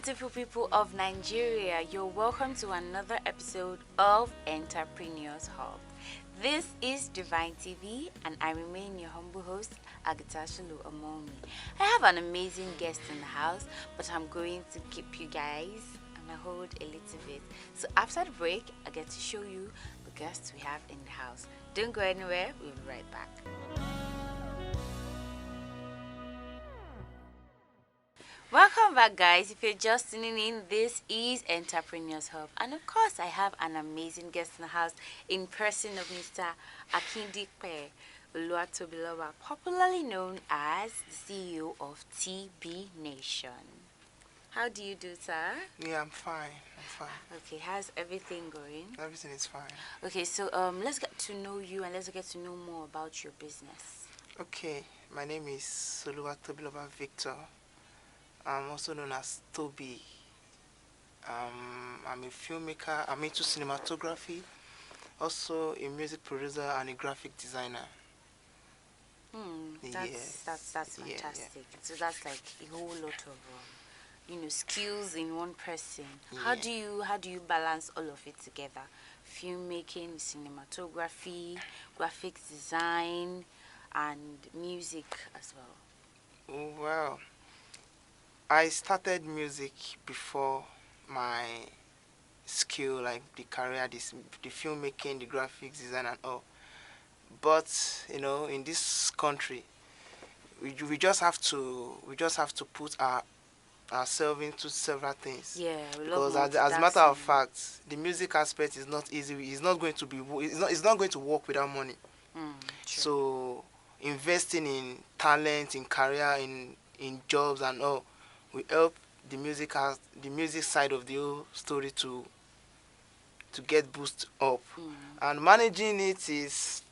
beautiful people of Nigeria. You're welcome to another episode of Entrepreneurs Hub. This is Divine TV, and I remain your humble host, Agatashulu Omomi. I have an amazing guest in the house, but I'm going to keep you guys on a hold a little bit. So after the break, I get to show you the guests we have in the house. Don't go anywhere, we'll be right back. Welcome back, guys. If you're just tuning in, this is Entrepreneurs Hub, and of course I have an amazing guest in the house in person of Mr. Akindipe Oluwatobiloba, popularly known as the CEO of TB Nation. How do you do, sir? Yeah, I'm fine. Okay, how's everything going? Everything is fine. Okay, so let's get to know you and let's get to know more about your business. Okay, my name is Oluwatobiloba Victor. I'm also known as Toby. I'm a filmmaker. I'm into cinematography, also a music producer and a graphic designer. That's fantastic. Yeah. So that's like a whole lot of skills in one person. Yeah. How do you balance all of it together? Filmmaking, cinematography, graphics design, and music as well. Well, I started music before my skill, like the career, the filmmaking, the graphics design and all. But in this country, we just have to put ourselves into several things. Yeah, because as a matter of fact, the music aspect is not easy. It's not going to work without money. So investing in talent, in career, in jobs and all will help the music side of the whole story to get boost up. And managing it is,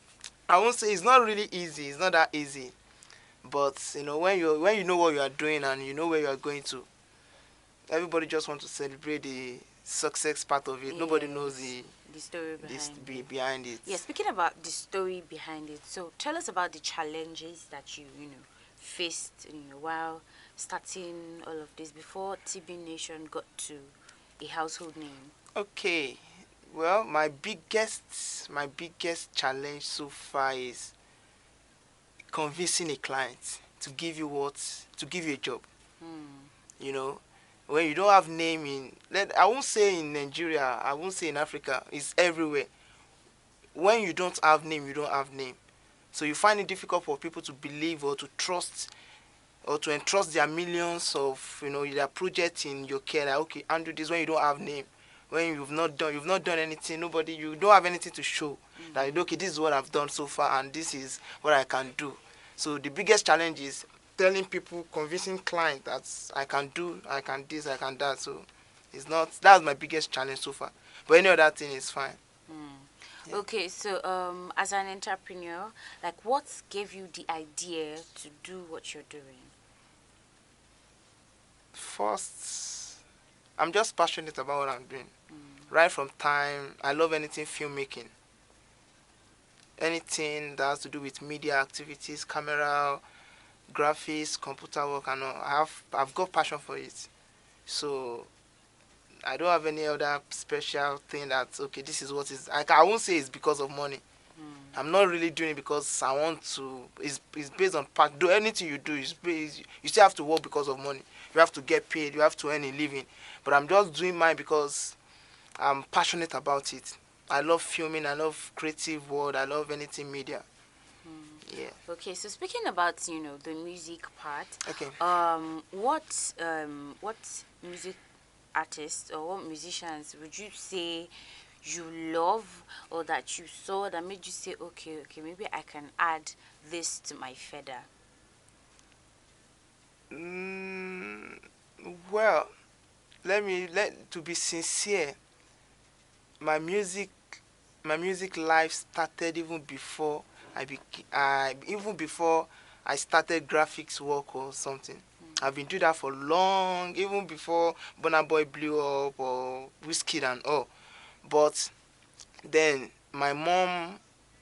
I won't say it's not really easy. It's not that easy. But when you know what you are doing and you know where you are going to, everybody just wants to celebrate the success part of it. Yes. Nobody knows the story behind it. Yeah, speaking about the story behind it, so tell us about the challenges that you faced while starting all of this before TB Nation got to a household name. Okay, well, my biggest challenge so far is convincing a client to give you a job. When you don't have name I won't say in Nigeria, I won't say in Africa, it's everywhere. When you don't have name, you don't have name. So you find it difficult for people to believe or to trust or to entrust their millions of their project in your care. Like, okay, handle this when you don't have name. When you've not done anything, you don't have anything to show. That okay, this is what I've done so far and this is what I can do. So the biggest challenge is telling people, convincing clients that I can this, I can that. So that's my biggest challenge so far. But any other thing is fine. Yeah. Okay, so as an entrepreneur, like what gave you the idea to do what you're doing? First, I'm just passionate about what I'm doing. Right from time, I love anything filmmaking. Anything that has to do with media activities, camera, graphics, computer work and all. I've got passion for it. So I don't have any other special thing that okay, this is what is I won't say it's because of money. I'm not really doing it because I want to. It's based on part. Do anything you do you still have to work because of money. You have to get paid, you have to earn a living. But I'm just doing mine because I'm passionate about it. I love filming, I love creative world, I love anything media. Yeah. Okay, so speaking about the music part. Okay. What music artists or what musicians would you say you love or that you saw that made you say okay, maybe I can add this to my feather? Well, to be sincere, my music life started even before even before I started graphics work or something. I've been doing that for long, even before Burna Boy blew up or Wizkid and all. But then my mom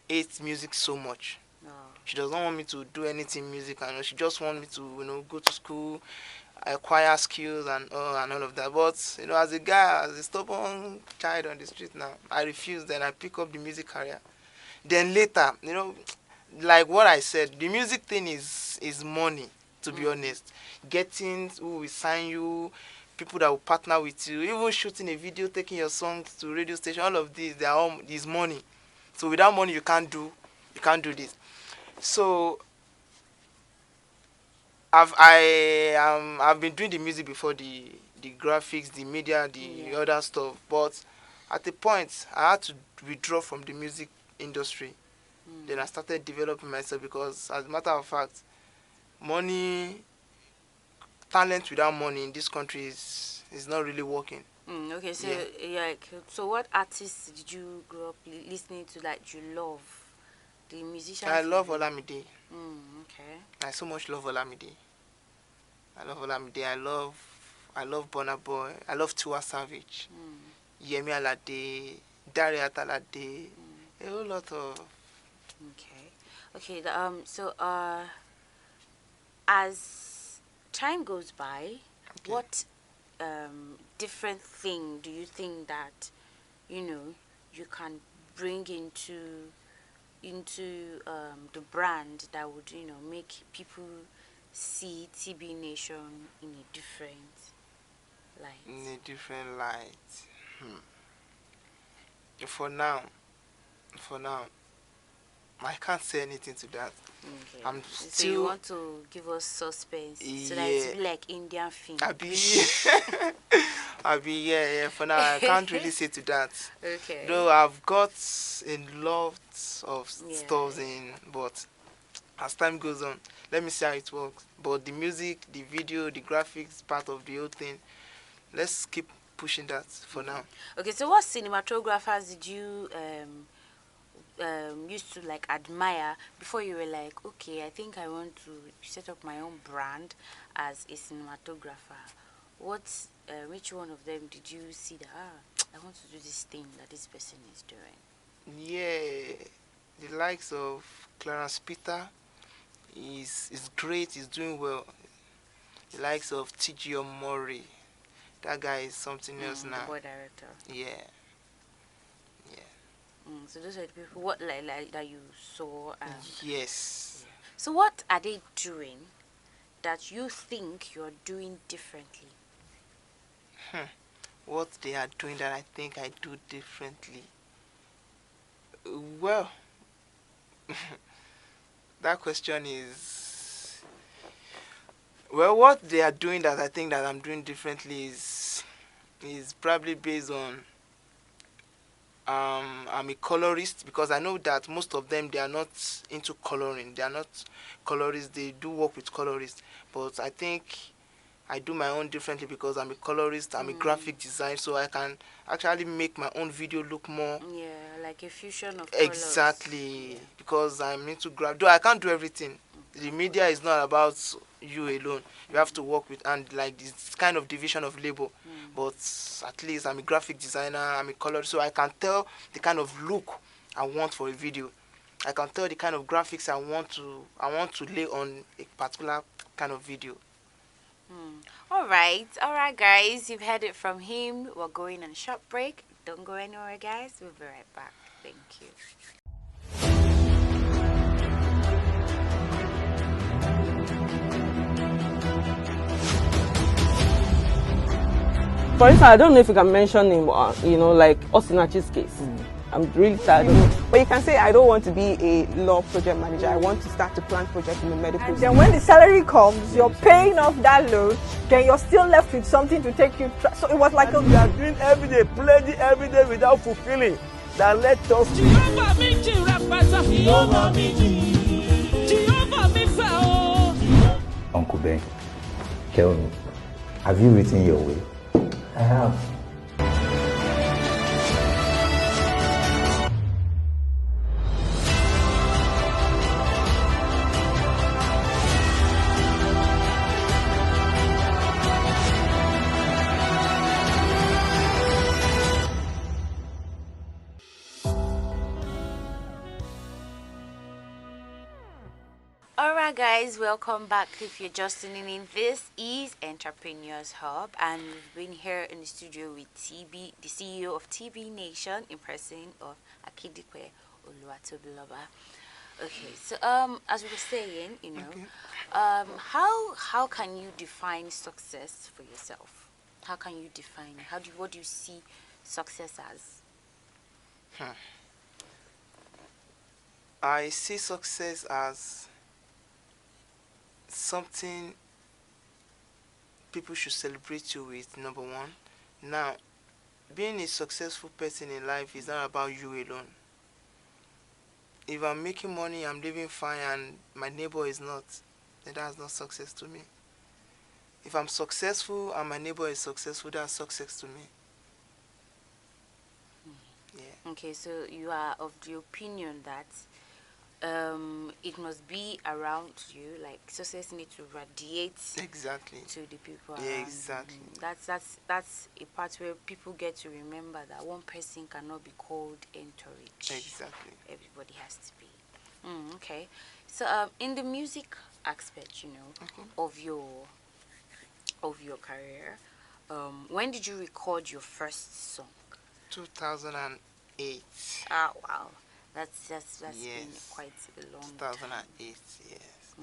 hates music so much. She doesn't want me to do anything music, and she just wants me to go to school. acquire skills and all of that. But as a guy, as a stubborn child on the street now, I refused. Then I pick up the music career. Then later, like what I said, the music thing is money. To be honest, getting who will sign you, people that will partner with you, even shooting a video, taking your songs to radio station, all of these, they are all is money. So without money, you can't do this. So I've been doing the music before, the graphics, the media, the other stuff. But at a point, I had to withdraw from the music industry. Then I started developing myself because, as a matter of fact, money, talent without money in this country is not really working. Okay, so Yeah. so what artists did you grow up listening to that you love? The musicians. I love Olamide. Okay. I so much love Olamide. I love Olamide. I love Burna Boy. I love Tiwa Savage. Yemi Alade, Dare Atalade. A whole lot of. Okay. Okay. So as time goes by, Okay. what different thing do you think that you can bring into the brand that would make people see TB Nation in a different light? In a different light. For now, I can't say anything to that. Okay. I'm So you still. want to give us suspense so that Yeah. it's like Indian film. Yeah. For now, I can't really say to that. Okay. Though I've got a lot of Yeah. stuff in, but as time goes on, let me see how it works. But the music, the video, the graphics part of the whole thing, let's keep pushing that for now. Okay, so what cinematographers did you used to like admire before you were like, okay, I think I want to set up my own brand as a cinematographer? Which one of them did you see that I want to do this thing that this person is doing? Yeah, the likes of Clarence Peter is great. He's doing well. The likes of T.G. Omori, that guy is something else The now. board director. Yeah. So those are the people what like that you saw. Yes. So what are they doing that you think you're doing differently? What they are doing that I think I do differently. Well, that question is. Well, what they are doing that I think that I'm doing differently is probably based on I'm a colorist, because I know that most of them, they are not into coloring. They are not colorists. They do work with colorists, but I think I do my own differently because I'm a colorist. I'm a graphic designer, so I can actually make my own video look more. Yeah, like a fusion of colors. Exactly, Yeah. because I'm into graph. Though I can't do everything. The media is not about you alone. You have to work with, and like this kind of division of labor. But at least I'm a graphic designer. I'm a colorist, so I can tell the kind of look I want for a video. I can tell the kind of graphics I want to lay on a particular kind of video. All right, guys. You've heard it from him. We're going on a short break. Don't go anywhere, guys. We'll be right back. Thank you. For instance, I don't know if you can mention him, like Osinachi's case. I'm really tired of it. But you can say, I don't want to be a law project manager. I want to start to plan projects in the medical. And then when the salary comes, you're paying off that loan, then you're still left with something to take you. So it was like we are doing every day, pledging every day without fulfilling. That let us. Uncle Ben, tell me, have you written your will? I have. Alright guys, welcome back. If you're just tuning in, this is Entrepreneurs Hub, and we've been here in the studio with TB, the CEO of TB Nation, in person of Akidikwe Oluwatobiloba. Okay, so as we were saying, how can you define success for yourself? How can you define it? What do you see success as? I see success as something people should celebrate you with, number one. Now, being a successful person in life is not about you alone. If I'm making money, I'm living fine, and my neighbor is not, then that's not success to me. If I'm successful and my neighbor is successful, that's success to me. Yeah. Okay, so you are of the opinion that it must be around you, like success needs to radiate Exactly. to the people Yeah, around. exactly. That's a part where people get to remember that one person cannot be called encouraged. Exactly. Everybody has to be. Okay, so in the music aspect, of your career, when did you record your first song? 2008. Ah, wow, that's been Yes. quite a long 2008, yes.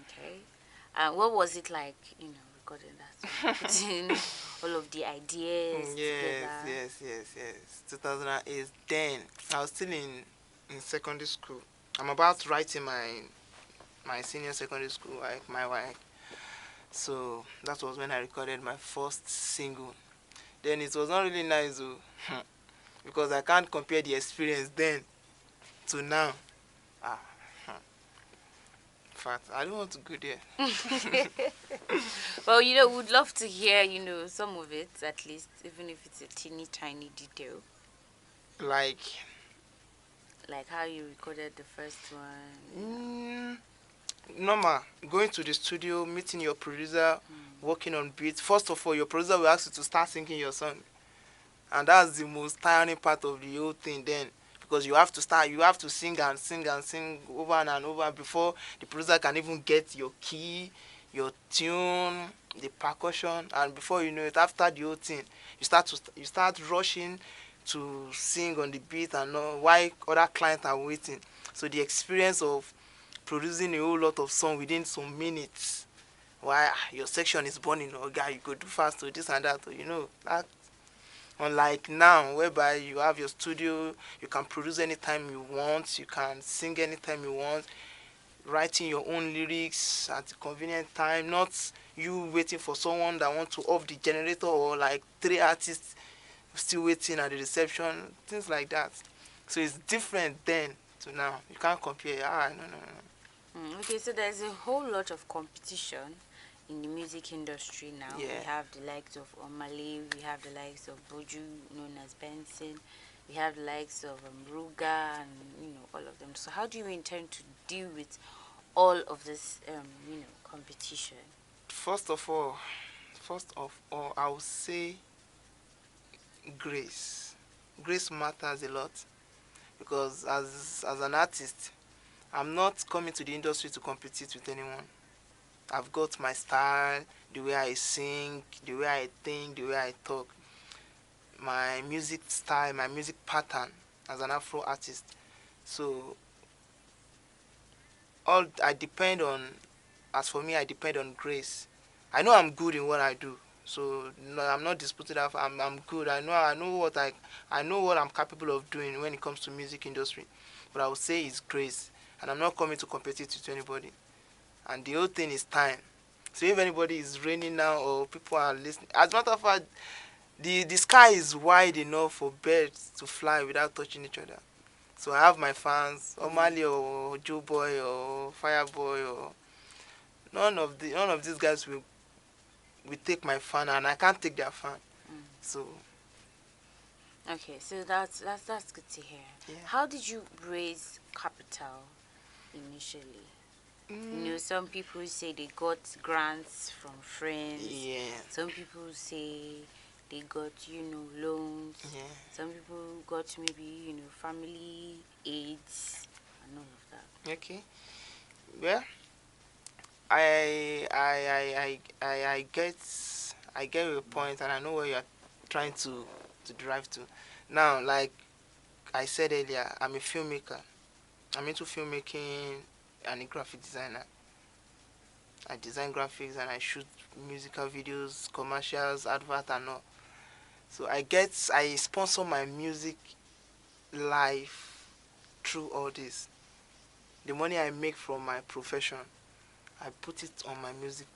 Okay. What was it like, recording that? Putting all of the ideas together. Yes. 2008. Then I was still in secondary school. I'm about to write in my senior secondary school, like my wife. So that was when I recorded my first single. Then it was not really nice, though, because I can't compare the experience then to now. Ah, in fact, I don't want to go there. Well, would love to hear, some of it, at least, even if it's a teeny tiny detail. Like Like how you recorded the first one. normal, going to the studio, meeting your producer, working on beats. First of all, your producer will ask you to start singing your song, and that's the most tiring part of the whole thing then, because you have to sing and sing and sing over and over before the producer can even get your key, your tune, the percussion, and before you know it, after the whole thing, you start rushing to sing on the beat and all, while other clients are waiting. So the experience of producing a whole lot of song within some minutes, while your section is burning, oh guy, you go do fast to this and that, that. Unlike now, whereby you have your studio, you can produce anytime you want, you can sing anytime you want, writing your own lyrics at a convenient time, not you waiting for someone that wants to off the generator, or like 3 artists still waiting at the reception, things like that. So it's different then to now. You can't compare. No. Okay, so there's a whole lot of competition in the music industry now. Yeah. We have the likes of Omale, we have the likes of Boju, known as Benson, we have the likes of Ruga, and all of them. So how do you intend to deal with all of this competition? First of all, I would say grace. Grace matters a lot, because as an artist, I'm not coming to the industry to compete with anyone. I've got my style, the way I sing, the way I think, the way I talk, my music style, my music pattern as an Afro artist. So as for me, I depend on grace. I know I'm good in what I do, so no, I'm not disputing that. I'm good. I know what I'm capable of doing when it comes to music industry. But I would say it's grace, and I'm not coming to compete with anybody. And the whole thing is time. So if anybody is raining now, or people are listening, as a matter of fact, the sky is wide enough for birds to fly without touching each other. So I have my fans, Omali or Joe Boy or Fireboy, or none of these guys will take my fan, and I can't take their fan. So Okay, so that's good to hear. Yeah. How did you raise capital initially? Some people say they got grants from friends. Yeah. Some people say they got, loans. Yeah. Some people got maybe, family aids and all of that. Okay. Well, I get your point, and I know where you're trying to drive to. Now, like I said earlier, I'm a filmmaker. I'm into filmmaking and a graphic designer. I design graphics and I shoot musical videos, commercials, advert and all. So I sponsor my music life through all this. The money I make from my profession, I put it on my music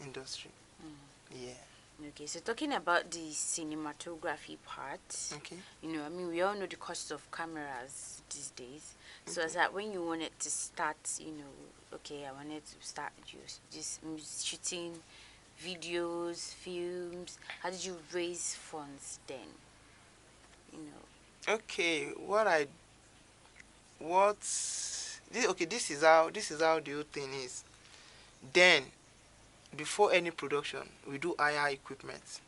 industry. Yeah. Okay, so talking about the cinematography part, Okay. I mean, we all know the cost of cameras these days. So, as that when you wanted to start, okay, I wanted to start just shooting videos, films. How did you raise funds then? You know. Okay. This is how the whole thing is. Then, before any production, we do hire equipment.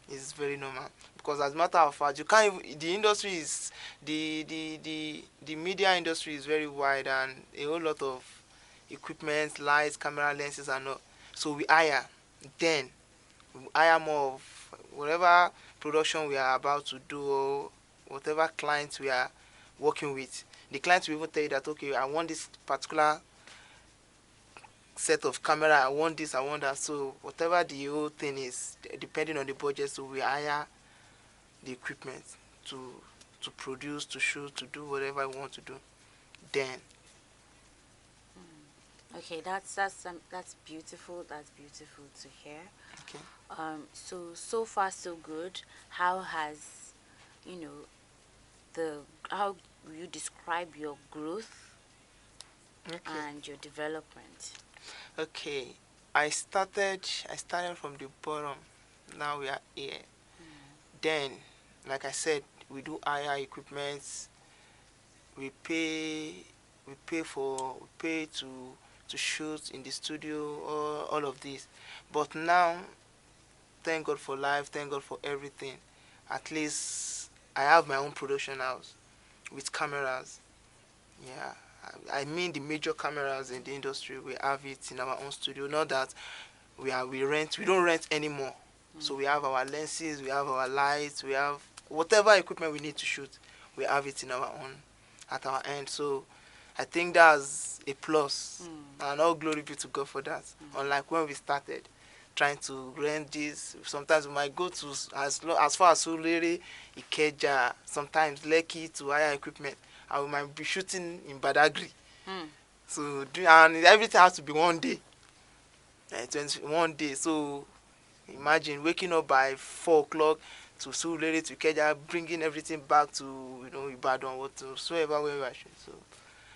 It's very normal, because as a matter of fact, you can't even, the industry is the media industry is very wide, and a whole lot of equipment, lights, camera lenses and all. So we hire. Then we hire more of whatever production we are about to do, or whatever clients we are working with. The clients will even tell you that, okay, I want this particular set of camera, I want this, I want that. So whatever the whole thing is, depending on the budget, so we hire the equipment to produce, to shoot, to do whatever we want to do. Then Okay, that's beautiful. That's beautiful to hear. okay. So far so good. How has, you know, how will you describe your growth Okay. and your development? Okay. I started from the bottom. Now we are here. Then, like I said, we do hire equipment. We pay to shoot in the studio, all of this. But now, thank God for life, thank God for everything. At least I have my own production house with cameras. Yeah, I mean the major cameras in the industry. We have it in our own studio. Not that we rent. We don't rent anymore. So we have our lenses, we have our lights, we have whatever equipment we need to shoot. We have it in our own, at our end. So I think that's a plus, and all glory be to God for that. Unlike when we started trying to rent this, sometimes we might go to as far as Surulere, Ikeja, sometimes Lekki to hire equipment, and we might be shooting in Badagry. So and everything has to be one day, 21 day. So imagine waking up by 4 o'clock to Surulere to Ikeja, bringing everything back to Ibadan, whatsoever where we are shooting. So,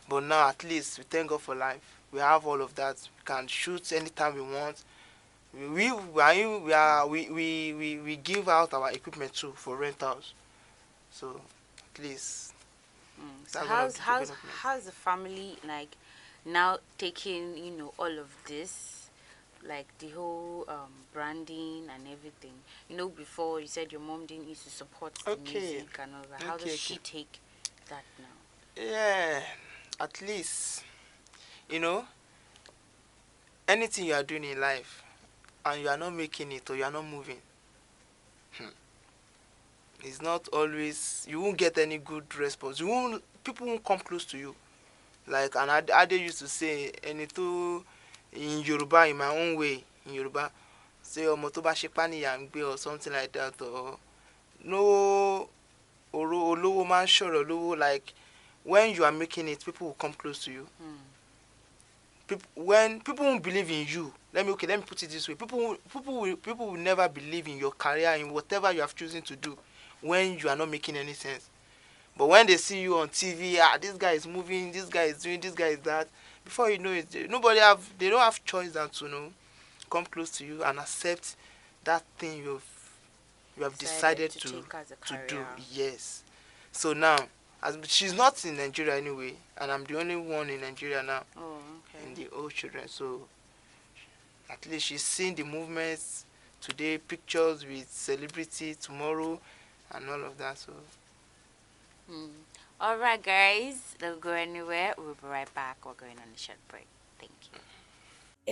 but now at least we thank God for life. We have all of that. We can shoot anytime we want. We give out our equipment too for rentals. So at least So that's one of the developments. how's the family like now taking all of this, like the whole branding and everything? Before you said your mom didn't used to support the Okay. music and all that. How does Okay, she okay. take that now? Yeah, at least anything you are doing in life and you are not making it, or you are not moving, it's not always, you won't get any good response. People won't come close to you. Like an Ade used to say, ẹni tó, in Yoruba, in my own way, in Yoruba, say ọmọ tó bá ṣe pànìyàn ń gbé, or something like that, or no, olówó máa ń ṣọ̀rọ̀ lówó. Like when you are making it, people will come close to you. When people won't believe in you, let me put it this way: people will never believe in your career, in whatever you have chosen to do, when you are not making any sense. But when they see you on TV, this guy is moving, this guy is doing, this guy is that, before you know it, they don't have choice than to come close to you and accept that thing you have decided to to take as a do. career. Yes. So now, as she's not in Nigeria anyway, and I'm the only one in Nigeria now, Oh, okay. in the old children. So at least she's seen the movements today, pictures with celebrity tomorrow, and all of that. So All right, guys, don't go anywhere. We'll be right back. We're going on a short break. Thank you.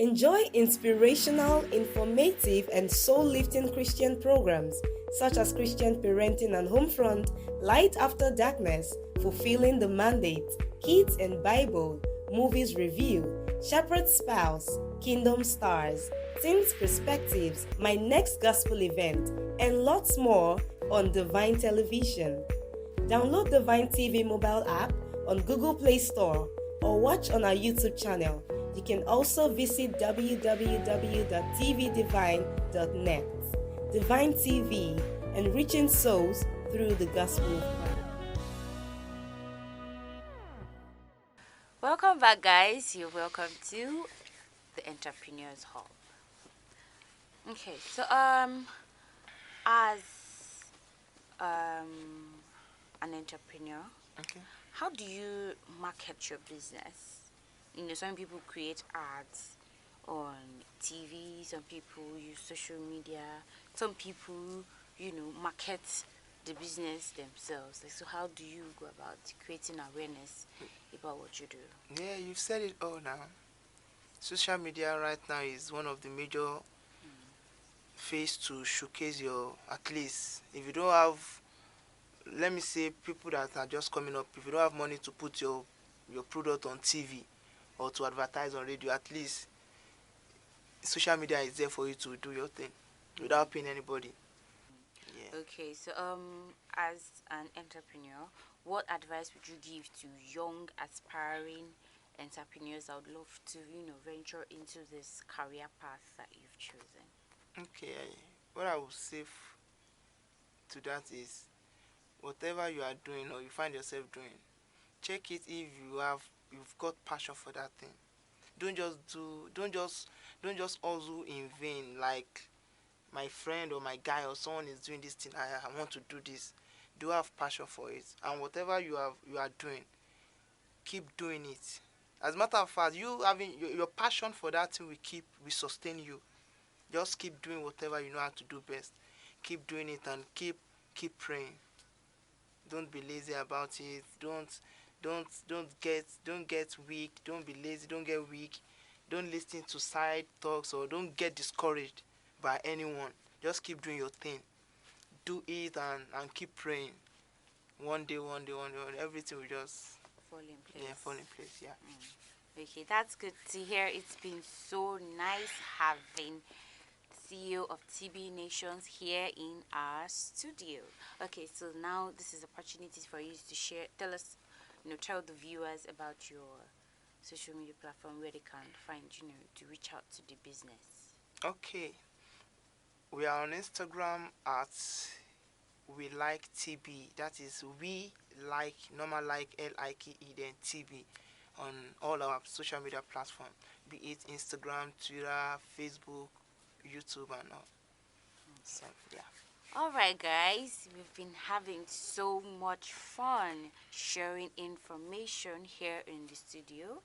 Enjoy inspirational, informative, and soul lifting Christian programs such as Christian Parenting and Homefront, Light After Darkness, Fulfilling the Mandate, Kids and Bible, Movies Review, Shepherd's Spouse, Kingdom Stars, Teens Perspectives, My Next Gospel Event, and lots more on Divine Television. Download Divine TV mobile app on Google Play Store or watch on our YouTube channel. You can also visit www.tvdivine.net. Divine TV, enriching souls through the gospel of Christ. Welcome back, guys. You're welcome to the Entrepreneurs Hall. Okay, so as an entrepreneur, Okay. how do you market your business? Some people create ads on TV, some people use social media, some people, market the business themselves. So how do you go about creating awareness about what you do? Yeah, you've said it all now. Social media right now is one of the major ways to showcase your, at least, if you don't have, let me say, people that are just coming up, if you don't have money to put your product on TV or to advertise on radio, at least social media is there for you to do your thing without paying anybody. Yeah. Okay, so as an entrepreneur, what advice would you give to young aspiring entrepreneurs? I would love to, venture into this career path that you've chosen. Okay, what I would say to that is, whatever you are doing or you find yourself doing, check it if you've got passion for that thing. Don't just hustle in vain, like my friend or my guy or someone is doing this thing. I want to do this. Do have passion for it, and whatever you are doing, keep doing it. As a matter of fact, you having your passion for that thing will sustain you. Just keep doing whatever you know how to do best. Keep doing it and keep praying. Don't be lazy about it. Don't get weak. Don't be lazy. Don't get weak. Don't listen to side talks or don't get discouraged by anyone. Just keep doing your thing. Do it and keep praying. One day, everything will just Fall in place. fall in place. Yeah. Okay, that's good to hear. It's been so nice having CEO of TB Nations here in our studio. Okay, so now this is opportunity for you to tell the viewers about your social media platform where they can find, to reach out to the business. Okay. We are on Instagram at We Like TB. That is We Like normal like LIKE then TB on all our social media platform, be it Instagram, Twitter, Facebook, YouTube, and all. So yeah. Alright, guys, we've been having so much fun sharing information here in the studio.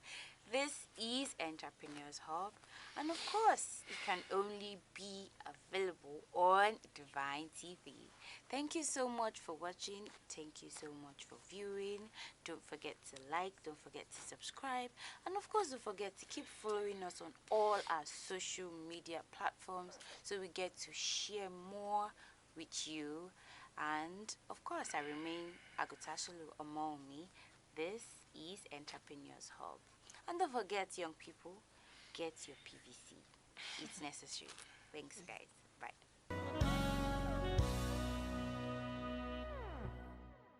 This is Entrepreneurs Hub, and of course, it can only be available on Divine TV. Thank you so much for watching. Thank you so much for viewing. Don't forget to like, don't forget to subscribe, and of course, don't forget to keep following us on all our social media platforms so we get to share more with you. And of course, I remain Agutashulu Omomi. This is Entrepreneurs Hub. And don't forget, young people, get your PVC. It's necessary. Thanks, guys. Bye.